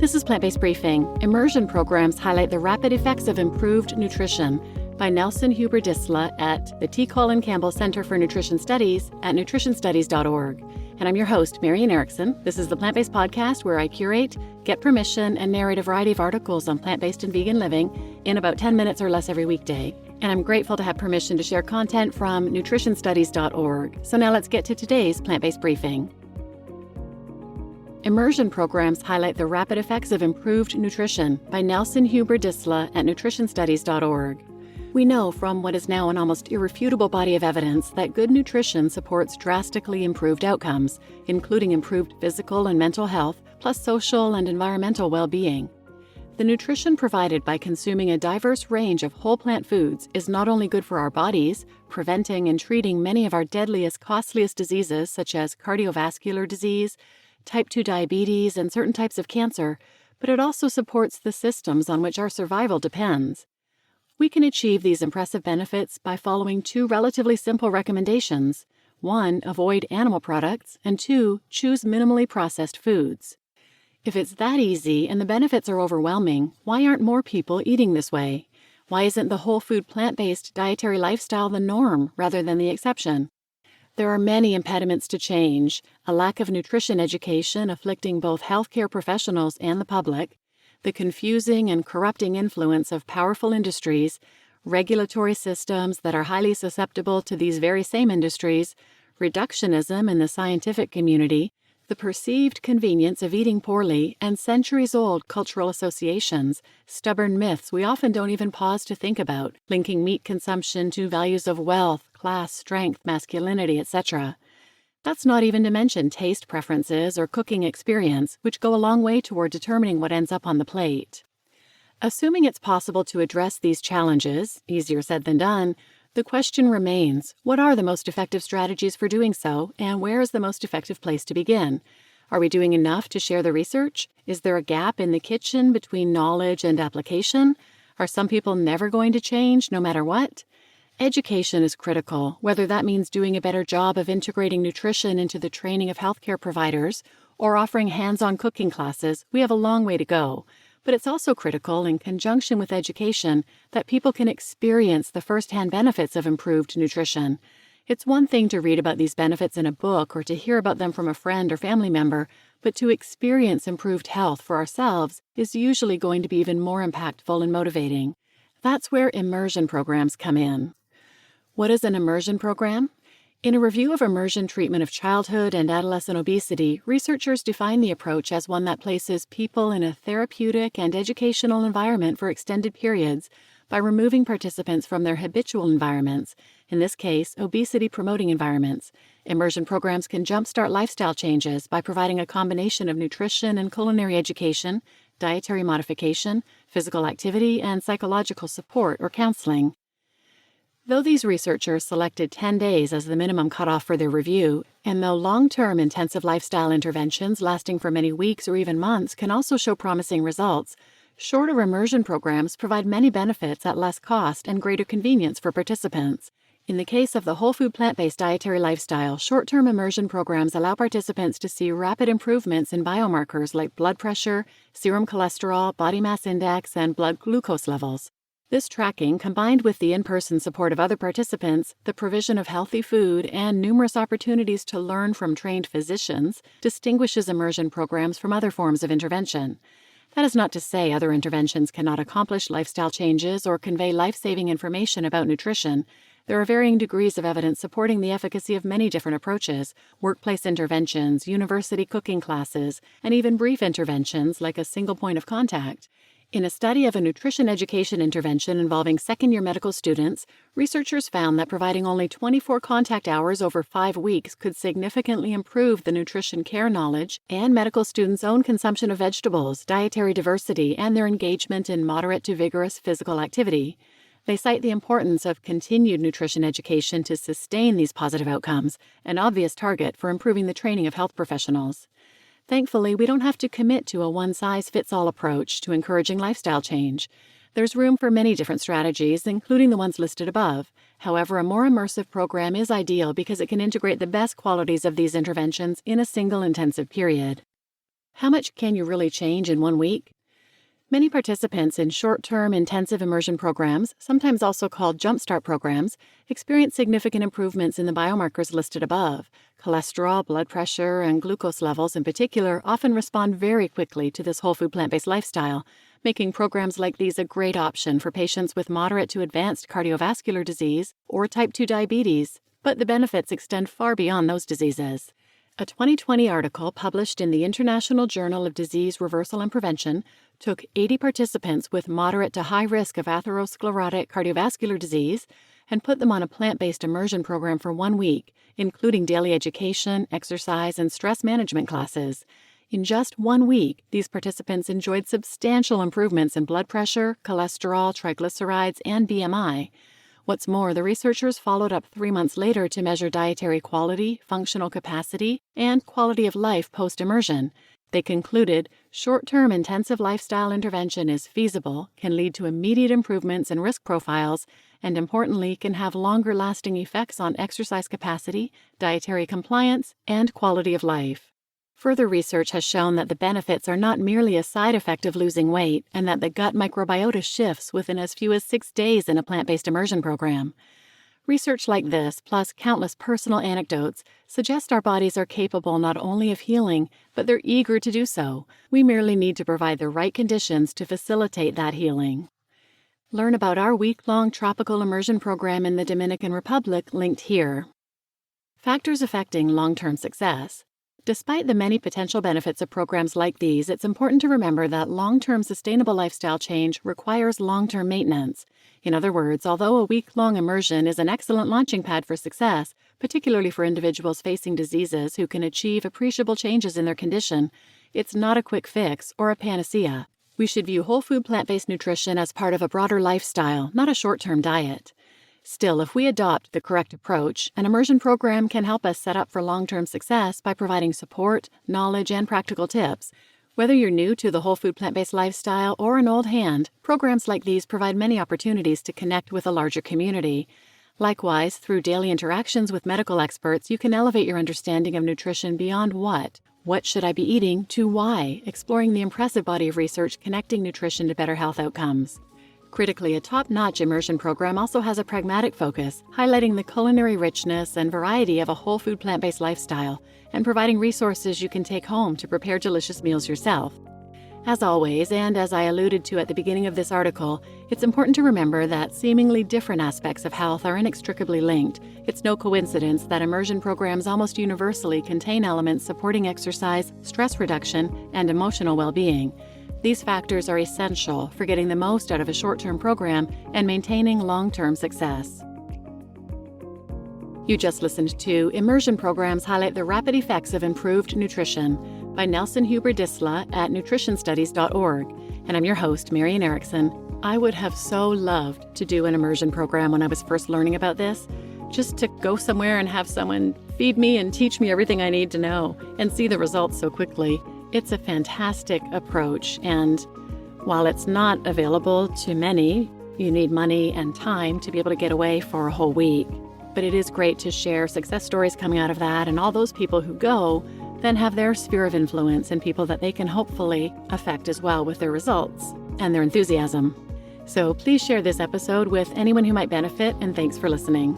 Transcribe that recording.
This is Plant-Based Briefing. Immersion programs highlight the rapid effects of improved nutrition by Nelson Huber-Disla at the Colin Campbell Center for Nutrition Studies at nutritionstudies.org. And I'm your host, Marian Erickson. This is the Plant-Based Podcast where I curate, get permission, and narrate a variety of articles on plant-based and vegan living in about 10 minutes or less every weekday. And I'm grateful to have permission to share content from nutritionstudies.org. So now let's get to today's Plant-Based Briefing. Immersion programs highlight the rapid effects of improved nutrition by Nelson Huber-Disla at nutritionstudies.org. We know from what is now an almost irrefutable body of evidence that good nutrition supports drastically improved outcomes, including improved physical and mental health, plus social and environmental well-being. The nutrition provided by consuming a diverse range of whole plant foods is not only good for our bodies, preventing and treating many of our deadliest, costliest diseases such as cardiovascular disease, type 2 diabetes, and certain types of cancer, but it also supports the systems on which our survival depends. We can achieve these impressive benefits by following two relatively simple recommendations. 1, avoid animal products, and 2, choose minimally processed foods. If it's that easy and the benefits are overwhelming, why aren't more people eating this way? Why isn't the whole food plant-based dietary lifestyle the norm rather than the exception? There are many impediments to change: a lack of nutrition education afflicting both healthcare professionals and the public, the confusing and corrupting influence of powerful industries, regulatory systems that are highly susceptible to these very same industries, reductionism in the scientific community, the perceived convenience of eating poorly, and centuries-old cultural associations, stubborn myths we often don't even pause to think about, linking meat consumption to values of wealth, class, strength, masculinity, etc. That's not even to mention taste preferences or cooking experience, which go a long way toward determining what ends up on the plate. Assuming it's possible to address these challenges, easier said than done, the question remains, what are the most effective strategies for doing so, and where is the most effective place to begin? Are we doing enough to share the research? Is there a gap in the kitchen between knowledge and application? Are some people never going to change, no matter what? Education is critical, whether that means doing a better job of integrating nutrition into the training of healthcare providers or offering hands-on cooking classes. We have a long way to go. But it's also critical, in conjunction with education, that people can experience the first-hand benefits of improved nutrition. It's one thing to read about these benefits in a book or to hear about them from a friend or family member, but to experience improved health for ourselves is usually going to be even more impactful and motivating. That's where immersion programs come in. What is an immersion program? In a review of immersion treatment of childhood and adolescent obesity, researchers define the approach as one that places people in a therapeutic and educational environment for extended periods by removing participants from their habitual environments, in this case, obesity-promoting environments. Immersion programs can jumpstart lifestyle changes by providing a combination of nutrition and culinary education, dietary modification, physical activity, and psychological support or counseling. Though these researchers selected 10 days as the minimum cutoff for their review, and though long-term intensive lifestyle interventions lasting for many weeks or even months can also show promising results, shorter immersion programs provide many benefits at less cost and greater convenience for participants. In the case of the whole food plant-based dietary lifestyle, short-term immersion programs allow participants to see rapid improvements in biomarkers like blood pressure, serum cholesterol, body mass index, and blood glucose levels. This tracking, combined with the in-person support of other participants, the provision of healthy food, and numerous opportunities to learn from trained physicians, distinguishes immersion programs from other forms of intervention. That is not to say other interventions cannot accomplish lifestyle changes or convey life-saving information about nutrition. There are varying degrees of evidence supporting the efficacy of many different approaches: workplace interventions, university cooking classes, and even brief interventions like a single point of contact. In a study of a nutrition education intervention involving second-year medical students, researchers found that providing only 24 contact hours over 5 weeks could significantly improve the nutrition care knowledge and medical students' own consumption of vegetables, dietary diversity, and their engagement in moderate to vigorous physical activity. They cite the importance of continued nutrition education to sustain these positive outcomes, an obvious target for improving the training of health professionals. Thankfully, we don't have to commit to a one-size-fits-all approach to encouraging lifestyle change. There's room for many different strategies, including the ones listed above. However, a more immersive program is ideal because it can integrate the best qualities of these interventions in a single intensive period. How much can you really change in 1 week? Many participants in short-term intensive immersion programs, sometimes also called jumpstart programs, experience significant improvements in the biomarkers listed above. Cholesterol, blood pressure, and glucose levels in particular often respond very quickly to this whole food plant-based lifestyle, making programs like these a great option for patients with moderate to advanced cardiovascular disease or type 2 diabetes. But the benefits extend far beyond those diseases. A 2020 article published in the International Journal of Disease Reversal and Prevention took 80 participants with moderate to high risk of atherosclerotic cardiovascular disease and put them on a plant-based immersion program for 1 week, including daily education, exercise, and stress management classes. In just 1 week, these participants enjoyed substantial improvements in blood pressure, cholesterol, triglycerides, and BMI. What's more, the researchers followed up 3 months later to measure dietary quality, functional capacity, and quality of life post-immersion. They concluded short-term intensive lifestyle intervention is feasible, can lead to immediate improvements in risk profiles, and importantly, can have longer-lasting effects on exercise capacity, dietary compliance, and quality of life. Further research has shown that the benefits are not merely a side effect of losing weight, and that the gut microbiota shifts within as few as 6 days in a plant-based immersion program. Research like this, plus countless personal anecdotes, suggest our bodies are capable not only of healing, but they're eager to do so. We merely need to provide the right conditions to facilitate that healing. Learn about our week-long tropical immersion program in the Dominican Republic linked here. Factors affecting long-term success. Despite the many potential benefits of programs like these, it's important to remember that long-term sustainable lifestyle change requires long-term maintenance. In other words, although a week-long immersion is an excellent launching pad for success, particularly for individuals facing diseases who can achieve appreciable changes in their condition, it's not a quick fix or a panacea. We should view whole food plant-based nutrition as part of a broader lifestyle, not a short-term diet. Still, if we adopt the correct approach, an immersion program can help us set up for long-term success by providing support, knowledge, and practical tips. Whether you're new to the whole food plant-based lifestyle or an old hand, programs like these provide many opportunities to connect with a larger community. Likewise, through daily interactions with medical experts, you can elevate your understanding of nutrition beyond what should I be eating, to why, exploring the impressive body of research connecting nutrition to better health outcomes. Critically, a top-notch immersion program also has a pragmatic focus, highlighting the culinary richness and variety of a whole food plant-based lifestyle, and providing resources you can take home to prepare delicious meals yourself. As always, and as I alluded to at the beginning of this article, it's important to remember that seemingly different aspects of health are inextricably linked. It's no coincidence that immersion programs almost universally contain elements supporting exercise, stress reduction, and emotional well-being. These factors are essential for getting the most out of a short-term program and maintaining long-term success. You just listened to Immersion Programs Highlight the Rapid Effects of Improved Nutrition by Nelson Huber-Disla at nutritionstudies.org. And I'm your host, Marian Erickson. I would have so loved to do an immersion program when I was first learning about this, just to go somewhere and have someone feed me and teach me everything I need to know and see the results so quickly. It's a fantastic approach, and while it's not available to many, you need money and time to be able to get away for a whole week. But it is great to share success stories coming out of that, and all those people who go then have their sphere of influence and people that they can hopefully affect as well with their results and their enthusiasm. So please share this episode with anyone who might benefit, and thanks for listening.